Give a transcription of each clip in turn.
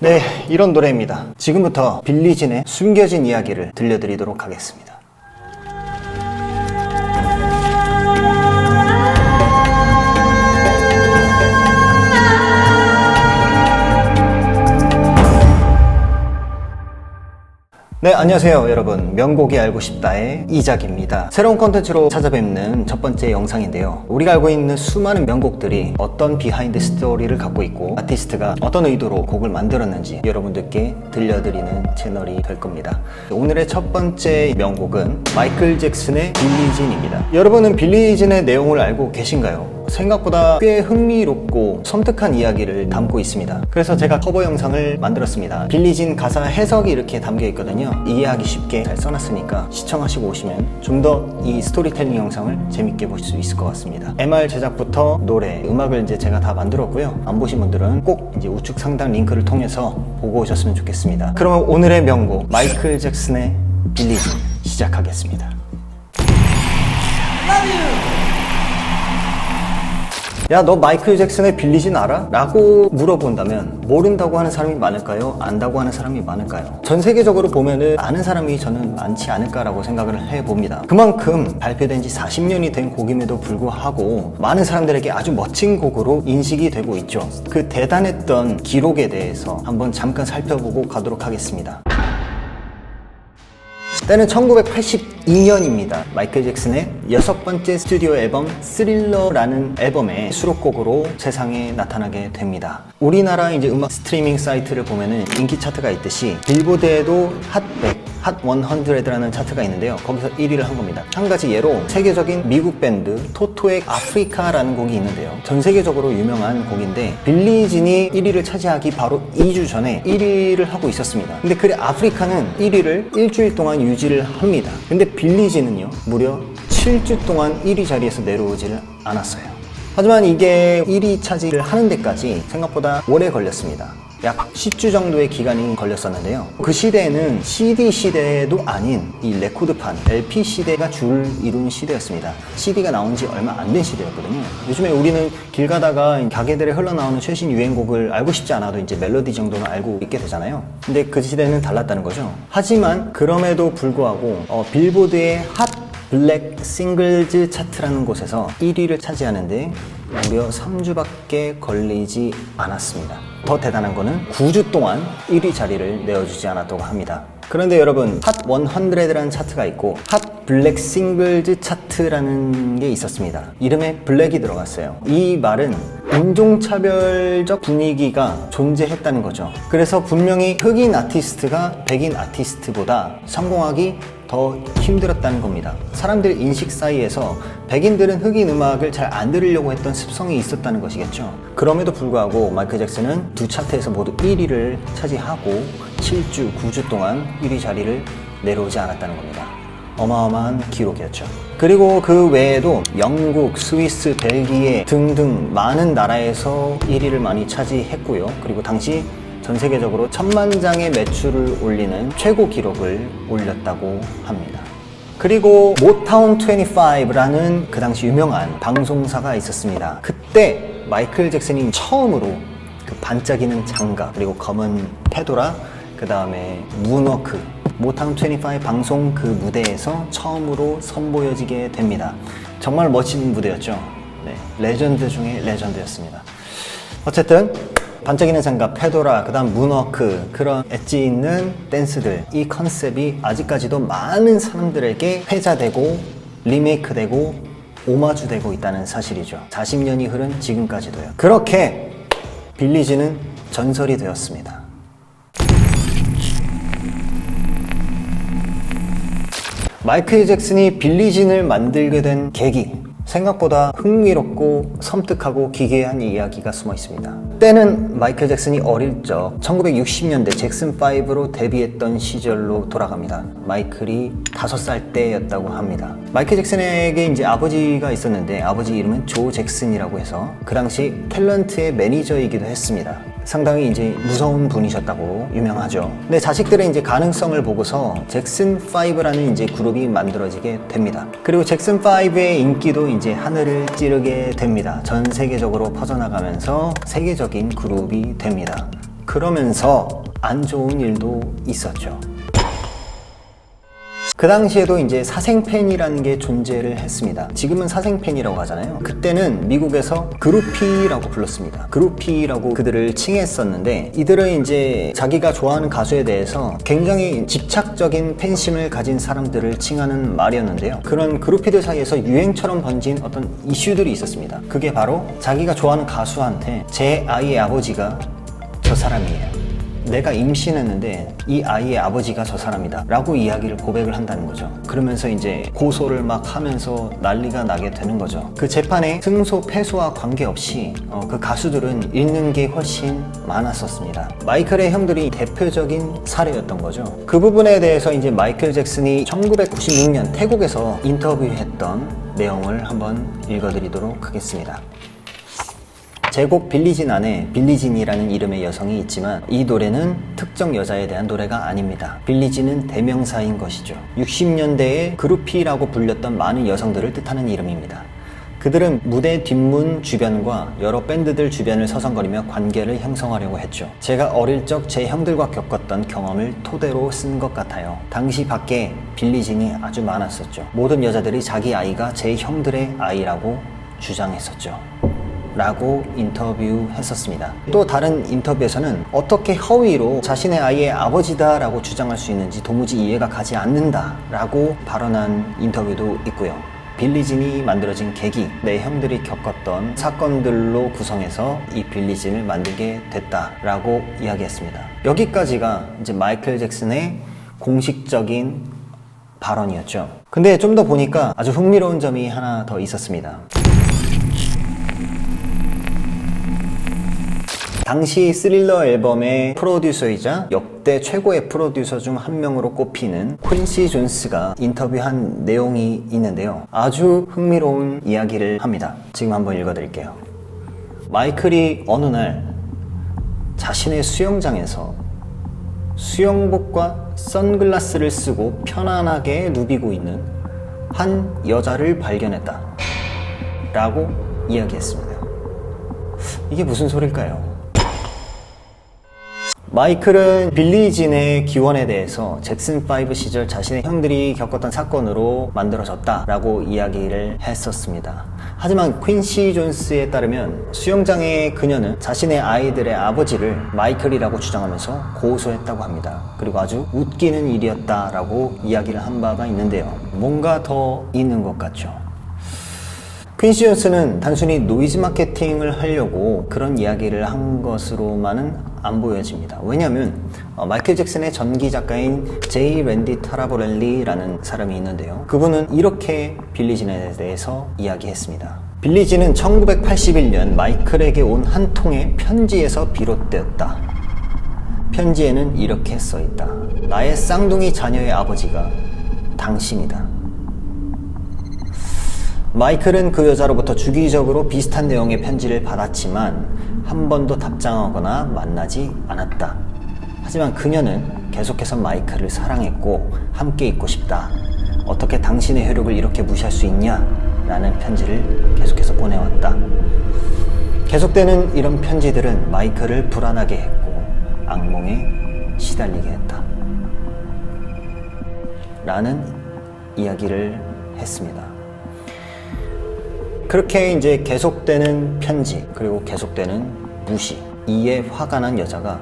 네, 이런 노래입니다. 지금부터 빌리진의 숨겨진 이야기를 들려드리도록 하겠습니다. 네, 안녕하세요 여러분. 명곡이 알고 싶다의 이작입니다. 새로운 콘텐츠로 찾아뵙는 첫 번째 영상인데요. 우리가 알고 있는 수많은 명곡들이 어떤 비하인드 스토리를 갖고 있고 아티스트가 어떤 의도로 곡을 만들었는지 여러분들께 들려드리는 채널이 될 겁니다. 오늘의 첫 번째 명곡은 마이클 잭슨의 빌리진입니다. 여러분은 빌리진의 내용을 알고 계신가요? 생각보다 꽤 흥미롭고 섬뜩한 이야기를 담고 있습니다. 그래서 제가 커버 영상을 만들었습니다. 빌리진 가사 해석이 이렇게 담겨 있거든요. 이해하기 쉽게 잘 써놨으니까 시청하시고 오시면 좀 더 이 스토리텔링 영상을 재밌게 보실 수 있을 것 같습니다. MR 제작부터 노래, 음악을 이제 제가 다 만들었고요. 안 보신 분들은 꼭 이제 우측 상단 링크를 통해서 보고 오셨으면 좋겠습니다. 그러면 오늘의 명곡 마이클 잭슨의 빌리진 시작하겠습니다. 야, 너 마이클 잭슨의 빌리진 알아? 라고 물어본다면 모른다고 하는 사람이 많을까요? 안다고 하는 사람이 많을까요? 전 세계적으로 보면은 아는 사람이 저는 많지 않을까라고 생각을 해봅니다. 그만큼 발표된 지 40년이 된 곡임에도 불구하고 많은 사람들에게 아주 멋진 곡으로 인식이 되고 있죠. 그 대단했던 기록에 대해서 한번 잠깐 살펴보고 가도록 하겠습니다. 때는 1982년입니다. 마이클 잭슨의 6번째 스튜디오 앨범 스릴러라는 앨범의 수록곡으로 세상에 나타나게 됩니다. 우리나라 이제 음악 스트리밍 사이트를 보면은 인기 차트가 있듯이 빌보드에도 핫 100, 핫 100라는 차트가 있는데요. 거기서 1위를 한 겁니다. 한 가지 예로 세계적인 미국 밴드 토토의 아프리카라는 곡이 있는데요. 전 세계적으로 유명한 곡인데 빌리진이 1위를 차지하기 바로 2주 전에 1위를 하고 있었습니다. 근데 그 아프리카는 1위를 일주일 동안 유지를 합니다. 근데 빌리진은요 무려 7주 동안 1위 자리에서 내려오지를 않았어요. 하지만 이게 1위 차지를 하는 데까지 생각보다 오래 걸렸습니다. 약 10주 정도의 기간이 걸렸었는데요. 그 시대에는 CD 시대도 아닌 이 레코드판, LP 시대가 줄 이룬 시대였습니다. CD가 나온 지 얼마 안 된 시대였거든요. 요즘에 우리는 길 가다가 가게들에 흘러나오는 최신 유행곡을 알고 싶지 않아도 이제 멜로디 정도는 알고 있게 되잖아요. 근데 그 시대는 달랐다는 거죠. 하지만 그럼에도 불구하고 빌보드의 핫 블랙 싱글즈 차트라는 곳에서 1위를 차지하는데 무려 3주밖에 걸리지 않았습니다. 더 대단한 거는 9주 동안 1위 자리를 내어주지 않았다고 합니다. 그런데 여러분, 핫 100라는 차트가 있고 핫 블랙 싱글즈 차트라는 게 있었습니다. 이름에 블랙이 들어갔어요. 이 말은 인종차별적 분위기가 존재했다는 거죠. 그래서 분명히 흑인 아티스트가 백인 아티스트보다 성공하기 더 힘들었다는 겁니다. 사람들 인식 사이에서 백인들은 흑인 음악을 잘 안 들으려고 했던 습성이 있었다는 것이겠죠. 그럼에도 불구하고 마이클 잭슨은 두 차트에서 모두 1위를 차지하고 7주, 9주 동안 1위 자리를 내려오지 않았다는 겁니다. 어마어마한 기록이었죠. 그리고 그 외에도 영국, 스위스, 벨기에 등등 많은 나라에서 1위를 많이 차지했고요. 그리고 당시 전 세계적으로 1000만 장의 매출을 올리는 최고 기록을 올렸다고 합니다. 그리고 모타운 25라는 그 당시 유명한 방송사가 있었습니다. 그때 마이클 잭슨이 처음으로 그 반짝이는 장갑, 그리고 검은 페도라, 그 다음에 문워크, 모타운 25 방송 그 무대에서 처음으로 선보여지게 됩니다. 정말 멋진 무대였죠. 네, 레전드 중에 레전드였습니다. 어쨌든 반짝이는 장갑, 페도라, 그 다음 문워크, 그런 엣지 있는 댄스들, 이 컨셉이 아직까지도 많은 사람들에게 회자되고 리메이크되고 오마주되고 있다는 사실이죠. 40년이 흐른 지금까지도요. 그렇게 빌리진은 전설이 되었습니다. 마이클 잭슨이 빌리진을 만들게 된 계기, 생각보다 흥미롭고 섬뜩하고 기괴한 이야기가 숨어 있습니다. 때는 마이클 잭슨이 어릴 적 1960년대 잭슨5로 데뷔했던 시절로 돌아갑니다. 마이클이 5살 때였다고 합니다. 마이클 잭슨에게 이제 아버지가 있었는데 아버지 이름은 조 잭슨이라고 해서 그 당시 탤런트의 매니저이기도 했습니다. 상당히 이제 무서운 분이셨다고 유명하죠. 근데 자식들의 이제 가능성을 보고서 잭슨5라는 이제 그룹이 만들어지게 됩니다. 그리고 잭슨5의 인기도 이제 하늘을 찌르게 됩니다. 전 세계적으로 퍼져나가면서 세계적인 그룹이 됩니다. 그러면서 안 좋은 일도 있었죠. 그 당시에도 이제 사생팬이라는 게 존재를 했습니다. 지금은 사생팬이라고 하잖아요. 그때는 미국에서 그루피라고 불렀습니다. 그루피라고 그들을 칭했었는데, 이들은 이제 자기가 좋아하는 가수에 대해서 굉장히 집착적인 팬심을 가진 사람들을 칭하는 말이었는데요. 그런 그루피들 사이에서 유행처럼 번진 어떤 이슈들이 있었습니다. 그게 바로 자기가 좋아하는 가수한테 제 아이의 아버지가 저 사람이에요, 내가 임신했는데 이 아이의 아버지가 저 사람이다 라고 이야기를 고백을 한다는 거죠. 그러면서 이제 고소를 막 하면서 난리가 나게 되는 거죠. 그 재판에 승소 패소와 관계없이 그 가수들은 잃는 게 훨씬 많았었습니다. 마이클의 형들이 대표적인 사례였던 거죠. 그 부분에 대해서 이제 마이클 잭슨이 1996년 태국에서 인터뷰했던 내용을 한번 읽어드리도록 하겠습니다. 제곡 빌리진 안에 빌리진이라는 이름의 여성이 있지만 이 노래는 특정 여자에 대한 노래가 아닙니다. 빌리진은 대명사인 것이죠. 60년대에 그루피라고 불렸던 많은 여성들을 뜻하는 이름입니다. 그들은 무대 뒷문 주변과 여러 밴드들 주변을 서성거리며 관계를 형성하려고 했죠. 제가 어릴 적 제 형들과 겪었던 경험을 토대로 쓴 것 같아요. 당시 밖에 빌리진이 아주 많았었죠. 모든 여자들이 자기 아이가 제 형들의 아이라고 주장했었죠. 라고 인터뷰했었습니다. 또 다른 인터뷰에서는 어떻게 허위로 자신의 아이의 아버지다 라고 주장할 수 있는지 도무지 이해가 가지 않는다 라고 발언한 인터뷰도 있고요. 빌리진이 만들어진 계기, 내 형들이 겪었던 사건들로 구성해서 이 빌리진을 만들게 됐다라고 이야기했습니다. 여기까지가 이제 마이클 잭슨의 공식적인 발언이었죠. 근데 좀 더 보니까 아주 흥미로운 점이 하나 더 있었습니다. 당시 스릴러 앨범의 프로듀서이자 역대 최고의 프로듀서 중 한 명으로 꼽히는 퀸시 존스가 인터뷰한 내용이 있는데요. 아주 흥미로운 이야기를 합니다. 지금 한번 읽어드릴게요. 마이클이 어느 날 자신의 수영장에서 수영복과 선글라스를 쓰고 편안하게 누비고 있는 한 여자를 발견했다 라고 이야기했습니다. 이게 무슨 소릴까요? 마이클은 빌리진의 기원에 대해서 잭슨5 시절 자신의 형들이 겪었던 사건으로 만들어졌다 라고 이야기를 했었습니다. 하지만 퀸시 존스에 따르면 수영장의 그녀는 자신의 아이들의 아버지를 마이클이라고 주장하면서 고소했다고 합니다. 그리고 아주 웃기는 일이었다라고 이야기를 한 바가 있는데요. 뭔가 더 있는 것 같죠. 퀸시 존스는 단순히 노이즈 마케팅을 하려고 그런 이야기를 한 것으로만은 안 보여집니다. 왜냐하면 마이클 잭슨의 전기 작가인 제이 랜디 타라보렐리라는 사람이 있는데요. 그분은 이렇게 빌리진에 대해서 이야기했습니다. 빌리진은 1981년 마이클에게 온 한 통의 편지에서 비롯되었다. 편지에는 이렇게 써있다. 나의 쌍둥이 자녀의 아버지가 당신이다. 마이클은 그 여자로부터 주기적으로 비슷한 내용의 편지를 받았지만 한 번도 답장하거나 만나지 않았다. 하지만 그녀는 계속해서 마이클을 사랑했고 함께 있고 싶다. 어떻게 당신의 혈육을 이렇게 무시할 수 있냐? 라는 편지를 계속해서 보내왔다. 계속되는 이런 편지들은 마이클을 불안하게 했고 악몽에 시달리게 했다. 라는 이야기를 했습니다. 그렇게 이제 계속되는 편지, 그리고 계속되는 무시, 이에 화가 난 여자가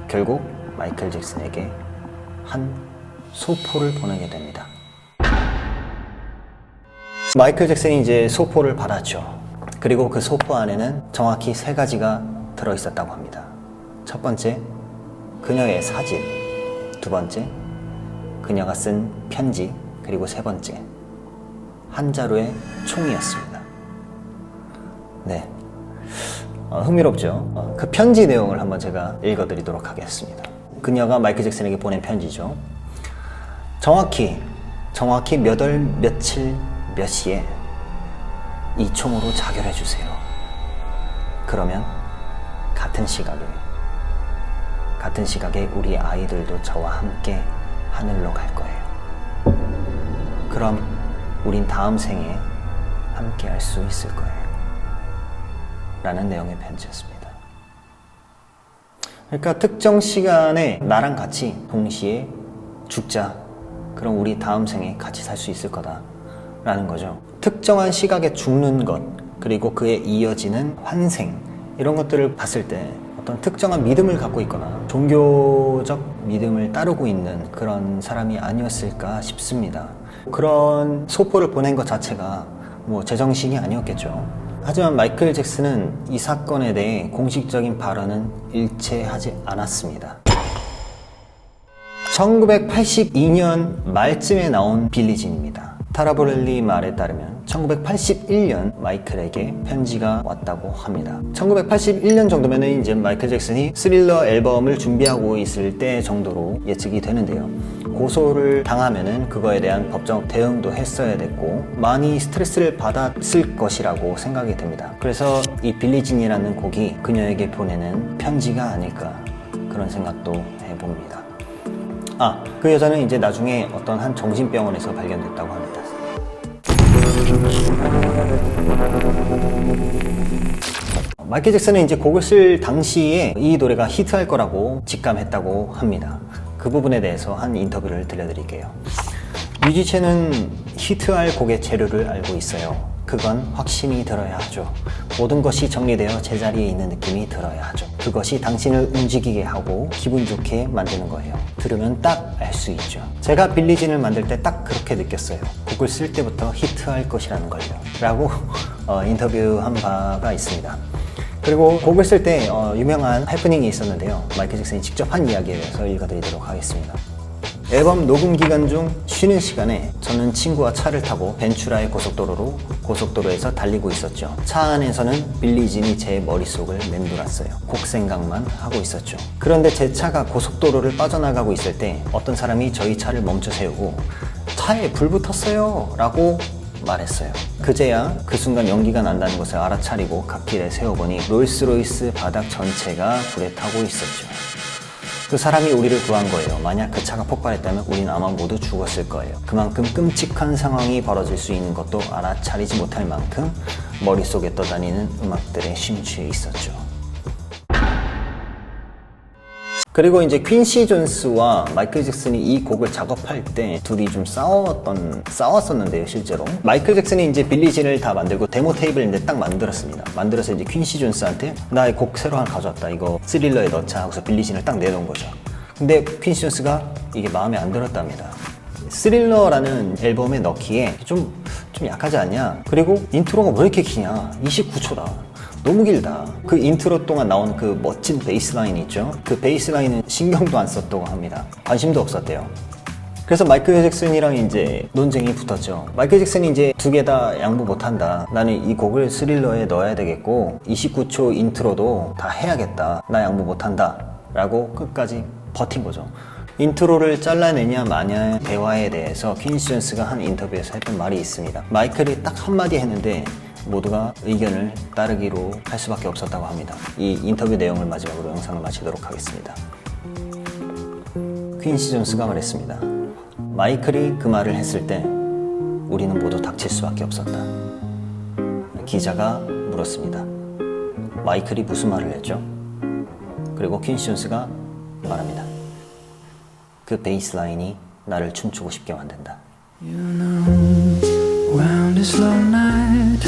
결국 마이클 잭슨에게 한 소포를 보내게 됩니다. 마이클 잭슨이 이제 소포를 받았죠. 그리고 그 소포 안에는 정확히 3가지가 들어있었다고 합니다. 첫 번째, 그녀의 사진. 두 번째, 그녀가 쓴 편지. 그리고 세 번째, 한 자루의 총이었습니다. 네, 흥미롭죠? 그 편지 내용을 한번 제가 읽어드리도록 하겠습니다. 그녀가 마이클 잭슨에게 보낸 편지죠. 정확히 몇 월 며칠 몇 시에 이 총으로 자결해주세요. 그러면 같은 시각에 우리 아이들도 저와 함께 하늘로 갈 거예요. 그럼 우린 다음 생에 함께 할 수 있을 거예요. 라는 내용의 편지였습니다. 그러니까 특정 시간에 나랑 같이 동시에 죽자. 그럼 우리 다음 생에 같이 살 수 있을 거다 라는 거죠. 특정한 시각에 죽는 것, 그리고 그에 이어지는 환생, 이런 것들을 봤을 때 어떤 특정한 믿음을 갖고 있거나 종교적 믿음을 따르고 있는 그런 사람이 아니었을까 싶습니다. 그런 소포를 보낸 것 자체가 뭐 제정신이 아니었겠죠. 하지만 마이클 잭슨은 이 사건에 대해 공식적인 발언은 일체하지 않았습니다. 1982년 말쯤에 나온 빌리진입니다. 타라보렐리 말에 따르면 1981년 마이클에게 편지가 왔다고 합니다. 1981년 정도면 이제 마이클 잭슨이 스릴러 앨범을 준비하고 있을 때 정도로 예측이 되는데요. 고소를 당하면은 그거에 대한 법적 대응도 했어야 됐고 많이 스트레스를 받았을 것이라고 생각이 됩니다. 그래서 이 빌리진이라는 곡이 그녀에게 보내는 편지가 아닐까 그런 생각도 해봅니다. 그 여자는 이제 나중에 어떤 한 정신병원에서 발견됐다고 합니다. 마이클 잭슨은 이제 곡을 쓸 당시에 이 노래가 히트할 거라고 직감했다고 합니다. 그 부분에 대해서 한 인터뷰를 들려드릴게요. 뮤지션은 히트할 곡의 재료를 알고 있어요. 그건 확신이 들어야 하죠. 모든 것이 정리되어 제자리에 있는 느낌이 들어야 하죠. 그것이 당신을 움직이게 하고 기분 좋게 만드는 거예요. 들으면 딱 알 수 있죠. 제가 빌리진을 만들 때 딱 그렇게 느꼈어요. 곡을 쓸 때부터 히트할 것이라는 걸요 라고 인터뷰한 바가 있습니다. 그리고 곡을 쓸 때 유명한 해프닝이 있었는데요. 마이클 잭슨이 직접 한 이야기에 대해서 읽어드리도록 하겠습니다. 앨범 녹음 기간 중 쉬는 시간에 저는 친구와 차를 타고 벤츄라의 고속도로에서 달리고 있었죠. 차 안에서는 빌리진이 제 머릿속을 맴돌았어요. 곡 생각만 하고 있었죠. 그런데 제 차가 고속도로를 빠져나가고 있을 때 어떤 사람이 저희 차를 멈춰 세우고 차에 불 붙었어요 라고 말했어요. 그제야 그 순간 연기가 난다는 것을 알아차리고 갓길에 세워보니 롤스로이스 바닥 전체가 불에 타고 있었죠. 그 사람이 우리를 구한 거예요. 만약 그 차가 폭발했다면 우린 아마 모두 죽었을 거예요. 그만큼 끔찍한 상황이 벌어질 수 있는 것도 알아차리지 못할 만큼 머릿속에 떠다니는 음악들에 심취해 있었죠. 그리고 이제 퀸시 존스와 마이클 잭슨이 이 곡을 작업할 때 둘이 좀 싸웠었는데요, 실제로. 마이클 잭슨이 이제 빌리진을 다 만들고 데모 테이블을 이제 딱 만들었습니다. 만들어서 이제 퀸시 존스한테 나 이 곡 새로 하나 가져왔다. 이거 스릴러에 넣자 하고서 빌리진을 딱 내놓은 거죠. 근데 퀸시 존스가 이게 마음에 안 들었답니다. 스릴러라는 앨범에 넣기에 좀 약하지 않냐? 그리고 인트로가 왜 이렇게 기냐? 29초다. 너무 길다. 그 인트로 동안 나온 그 멋진 베이스라인이 있죠. 그 베이스라인은 신경도 안 썼다고 합니다. 관심도 없었대요. 그래서 마이클 잭슨이랑 이제 논쟁이 붙었죠. 마이클 잭슨이 이제 두 개 다 양보 못한다. 나는 이 곡을 스릴러에 넣어야 되겠고 29초 인트로도 다 해야겠다. 나 양보 못한다. 라고 끝까지 버틴 거죠. 인트로를 잘라내냐 마냐 대화에 대해서 퀸시 존스가 한 인터뷰에서 했던 말이 있습니다. 마이클이 딱 한마디 했는데 모두가 의견을 따르기로 할 수밖에 없었다고 합니다. 이 인터뷰 내용을 마지막으로 영상을 마치도록 하겠습니다. 퀸시 존스가 말했습니다. 마이클이 그 말을 했을 때 우리는 모두 닥칠 수밖에 없었다. 기자가 물었습니다. 마이클이 무슨 말을 했죠? 그리고 퀸시 존스가 말합니다. 그 베이스라인이 나를 춤추고 싶게 만든다. You know, round this long night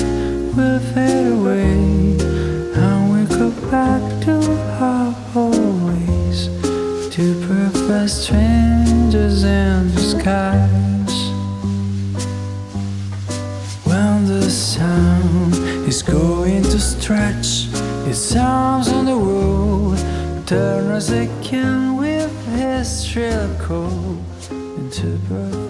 will fade away and we go back to our old ways, two perfect strangers in the skies. When the sun is going to stretch its arms on the road, turn as it can with his shrill call into perfect